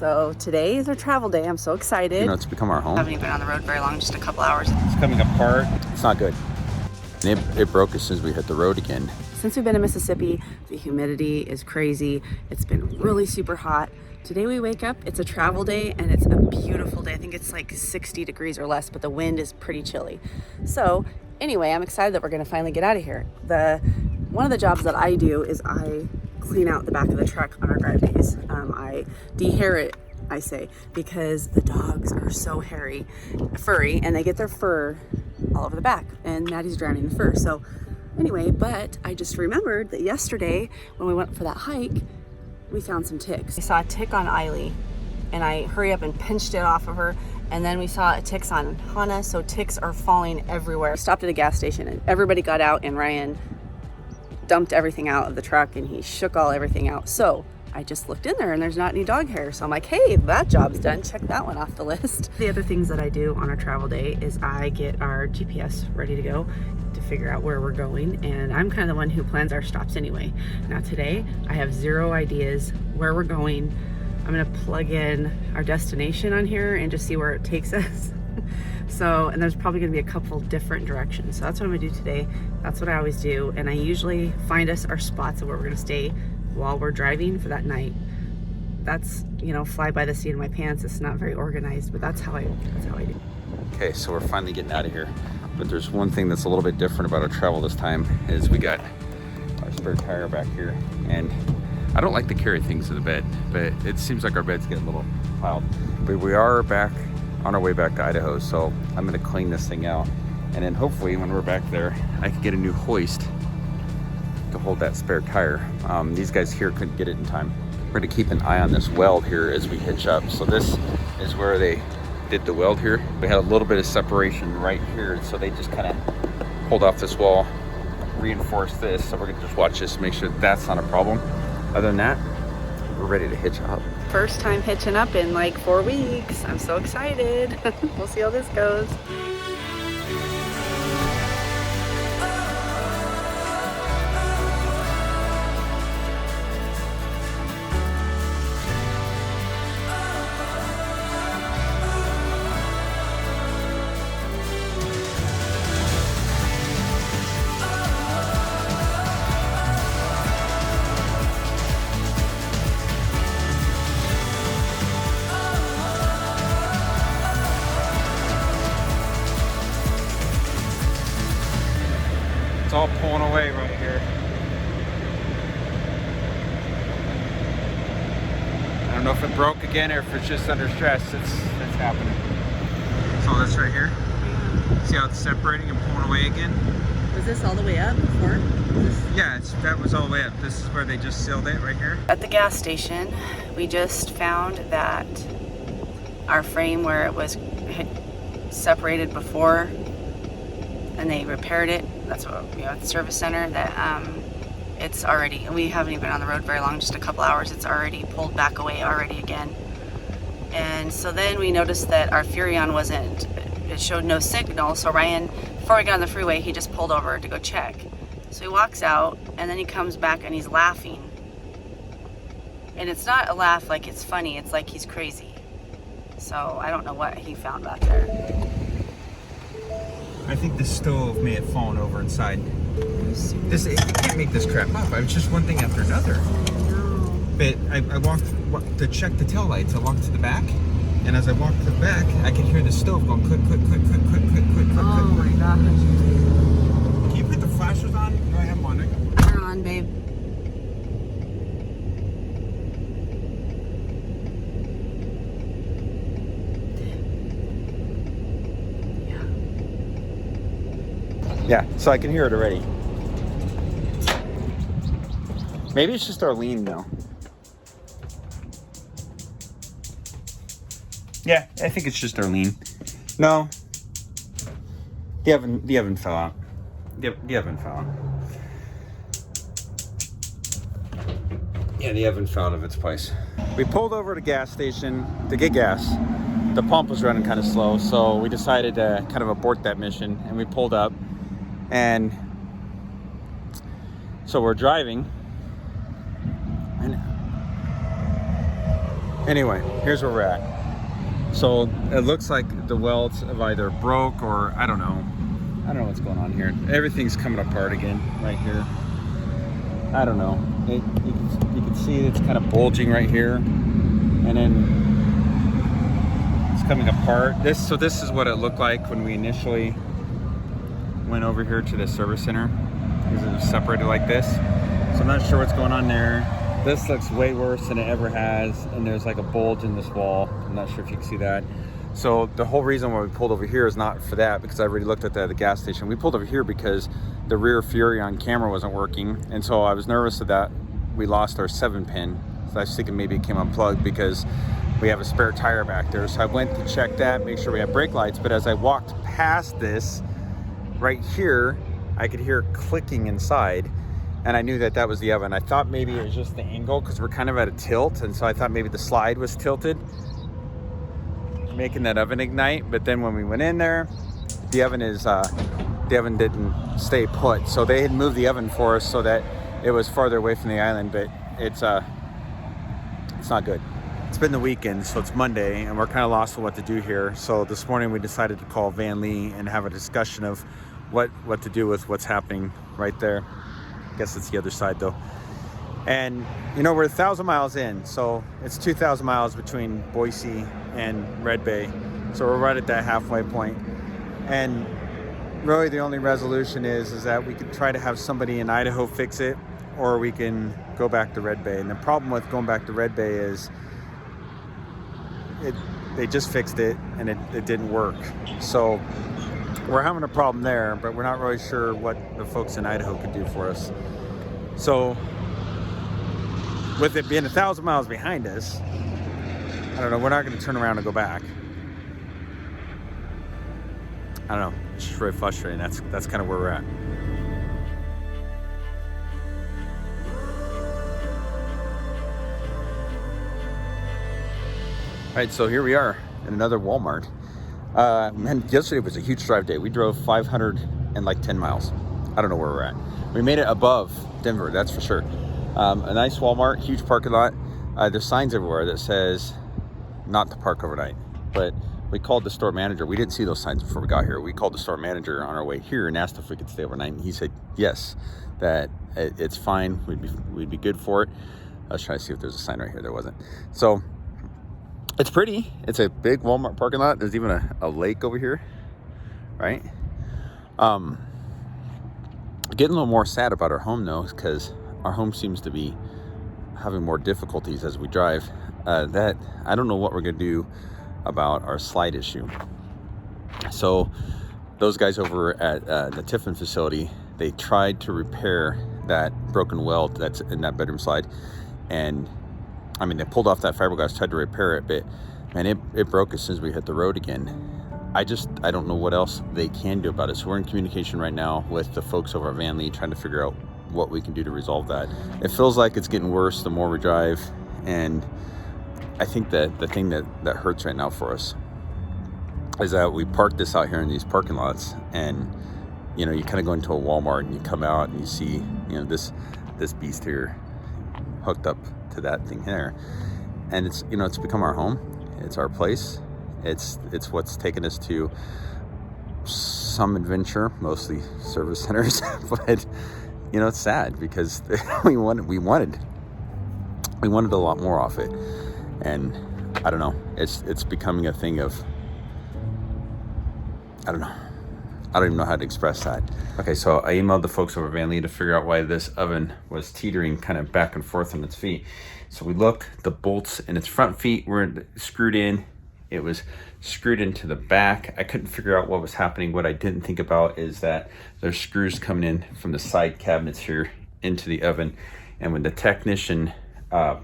So today is our travel day. I'm so excited. You know, it's become our home. Haven't even been on the road very long, just a couple hours. It's coming apart. It's not good. And it broke as soon as we hit the road again. Since we've been in Mississippi, the humidity is crazy. It's been really super hot. Today we wake up, it's a travel day and it's a beautiful day. I think it's like 60 degrees or less, but the wind is pretty chilly. So anyway, I'm excited that we're gonna finally get out of here. One of the jobs that I do is I clean out the back of the truck on our drive days. I de-hair it, I say, because the dogs are so furry, and they get their fur all over the back, and Maddie's drowning in the fur. So anyway, but I just remembered that yesterday when we went for that hike, we found some ticks. We saw a tick on Eiley, and I hurried up and pinched it off of her, and then we saw ticks on Hannah, so ticks are falling everywhere. We stopped at a gas station, and everybody got out, and Ryan dumped everything out of the truck, and he shook everything out. So I just looked in there and there's not any dog hair. So I'm like, hey, that job's done. Check that one off the list. The other things that I do on our travel day is I get our GPS ready to go to figure out where we're going. And I'm kind of the one who plans our stops anyway. Now today, I have zero ideas where we're going. I'm gonna plug in our destination on here and just see where it takes us. So, and there's probably gonna be a couple different directions. So that's what I'm gonna do today. That's what I always do. And I usually find us our spots of where we're gonna stay while we're driving for that night. That's, you know, fly by the seat of my pants. It's not very organized, but that's how I do. Okay, so we're finally getting out of here. But there's one thing that's a little bit different about our travel this time is we got our spare tire back here. And I don't like to carry things to the bed, but it seems like our bed's getting a little piled. But we are back on our way back to Idaho, so I'm gonna clean this thing out. And then hopefully when we're back there, I can get a new hoist to hold that spare tire. These guys here couldn't get it in time. We're gonna keep an eye on this weld here as we hitch up. So this is where they did the weld here. We had a little bit of separation right here, so they just kind of pulled off this wall, reinforced this. So we're gonna just watch this, make sure that's not a problem. Other than that, we're ready to hitch up. First time hitching up in like 4 weeks. I'm so excited. We'll see how this goes. It's all pulling away right here. I don't know if it broke again or if it's just under stress. It's happening. So that's right here. See how it's separating and pulling away again? Was this all the way up before? Yeah, that was all the way up. This is where they just sealed it right here. At the gas station, we just found that our frame where it had separated before, and they repaired it. That's what, you know, at the service center, that it's already, we haven't even been on the road very long, just a couple hours, it's already pulled back away already again. And so then we noticed that our Furrion it showed no signal. So Ryan, before we got on the freeway, he just pulled over to go check. So he walks out and then he comes back and he's laughing. And it's not a laugh like it's funny, it's like he's crazy. So I don't know what he found back there. I think the stove may have fallen over inside. You can't make this crap up. It's just one thing after another. No. But I walked to check the taillights. I walked to the back, and as I walked to the back, I could hear the stove going click, click, click, click, click, click, click, click. Oh my gosh. Can you put the flashers on? Do I have them on? They're on, babe. Yeah, so I can hear it already. Maybe it's just our lean though. Yeah, I think it's just our lean. No. The oven fell out. The oven fell out. Yeah, the oven fell out of its place. We pulled over to a gas station to get gas. The pump was running kind of slow, so we decided to kind of abort that mission, and we pulled up. And so we're driving, and Anyway, here's where we're at. So it looks like the welds have either broke or I don't know what's going on here. Everything's coming apart again right here. I don't know. You can see it's kind of bulging right here, and then it's coming apart. So this is what it looked like when we initially went over here to the service center, because it was separated like this. So I'm not sure what's going on there. This looks way worse than it ever has, and there's like a bulge in this wall. I'm not sure if you can see that. So the whole reason why we pulled over here is not for that, because I already looked at that at the gas station. We pulled over here because the rear Fury on camera wasn't working, and so I was nervous that we lost our 7-pin. So I was thinking maybe it came unplugged because we have a spare tire back there. So I went to check that, make sure we have brake lights. But as I walked past this right here, I could hear it clicking inside, and I knew that that was the oven. I thought maybe it was just the angle, because we're kind of at a tilt, and so I thought maybe the slide was tilted, making that oven ignite. But then when we went in there, the oven didn't stay put. So they had moved the oven for us so that it was farther away from the island, but it's not good. It's been the weekend, so it's Monday, and we're kind of lost on what to do here. So this morning we decided to call Vanleigh and have a discussion of what to do with what's happening right there. I guess it's the other side though. And you know, we're 1,000 miles in, so it's 2,000 miles between Boise and Redbay. So we're right at that halfway point. And really the only resolution is that we could try to have somebody in Idaho fix it, or we can go back to Redbay. And the problem with going back to Redbay is they just fixed it and it didn't work. So we're having a problem there, but we're not really sure what the folks in Idaho could do for us. So with it being 1,000 miles behind us, I don't know, we're not going to turn around and go back. I don't know, it's just really frustrating. That's kind of where we're at. All right, so here we are in another Walmart. Man, yesterday was a huge drive day. We drove 510 miles. I don't know where we're at. We made it above Denver, that's for sure. A nice Walmart, huge parking lot. There's signs everywhere that says not to park overnight. But we called the store manager. We didn't see those signs before we got here. We called the store manager on our way here and asked if we could stay overnight. And he said yes, that it's fine. We'd be good for it. I was trying to see if there's a sign right here. There wasn't. So it's pretty. It's a big Walmart parking lot. There's even a lake over here, right? Getting a little more sad about our home though, because our home seems to be having more difficulties as we drive. That I don't know what we're gonna do about our slide issue. So those guys over at the Tiffin facility, they tried to repair that broken weld that's in that bedroom slide, and I mean, they pulled off that fiberglass, tried to repair it, but man, it broke as soon as we hit the road again. I don't know what else they can do about it. So we're in communication right now with the folks over at Vanleigh, trying to figure out what we can do to resolve that. It feels like it's getting worse the more we drive, and I think that the thing that hurts right now for us is that we parked this out here in these parking lots, and you know, you kind of go into a Walmart and you come out and you see, you know, this beast here hooked up to that thing there, and it's, you know, it's become our home. It's our place. It's what's taken us to some adventure, mostly service centers. But you know, it's sad because we wanted a lot more off it, and I don't know. It's becoming a thing of, I don't know. I don't even know how to express that. Okay, so I emailed the folks over at Vanleigh to figure out why this oven was teetering kind of back and forth on its feet. So we look, the bolts in its front feet were screwed in. It was screwed into the back. I couldn't figure out what was happening. What I didn't think about is that there's screws coming in from the side cabinets here into the oven. And when the technician the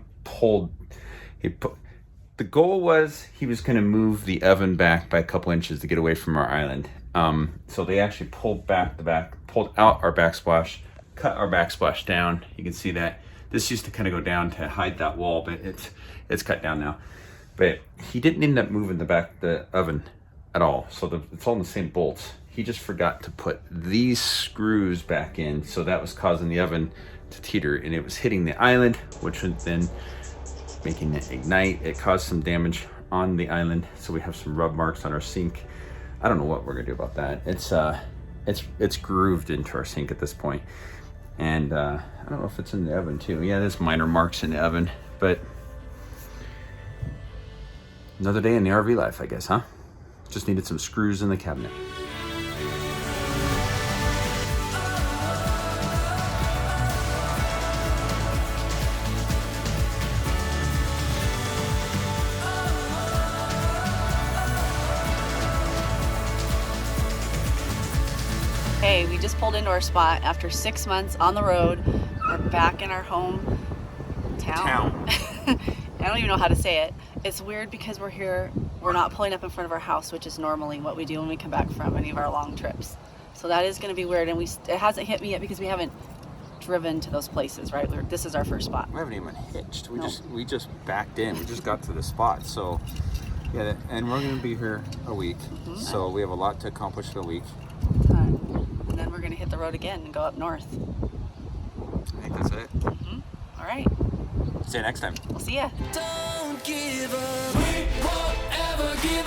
goal was he was gonna move the oven back by a couple inches to get away from our island. So they actually pulled out our backsplash, cut our backsplash down. You can see that this used to kind of go down to hide that wall, but it's cut down now. But he didn't end up moving the oven at all. So it's all in the same bolts. He just forgot to put these screws back in. So that was causing the oven to teeter, and it was hitting the island, which would then making it ignite. It caused some damage on the island, so we have some rub marks on our sink. I don't know what we're gonna do about that. It's grooved into our sink at this point. And I don't know if it's in the oven too. Yeah, there's minor marks in the oven, but another day in the RV life, I guess, huh? Just needed some screws in the cabinet. Hey, we just pulled into our spot after 6 months on the road. We're back in our home town. I don't even know how to say it. It's weird because we're here, we're not pulling up in front of our house, which is normally what we do when we come back from any of our long trips. So that is going to be weird, and it hasn't hit me yet because we haven't driven to those places, right? This is our first spot. We haven't even hitched. We just backed in. We just got to the spot. So yeah, and we're gonna be here a week. So we have a lot to accomplish in a week. And then we're gonna hit the road again and go up north. I think that's it. All right. See you next time. We'll see ya. Don't give up. We won't ever give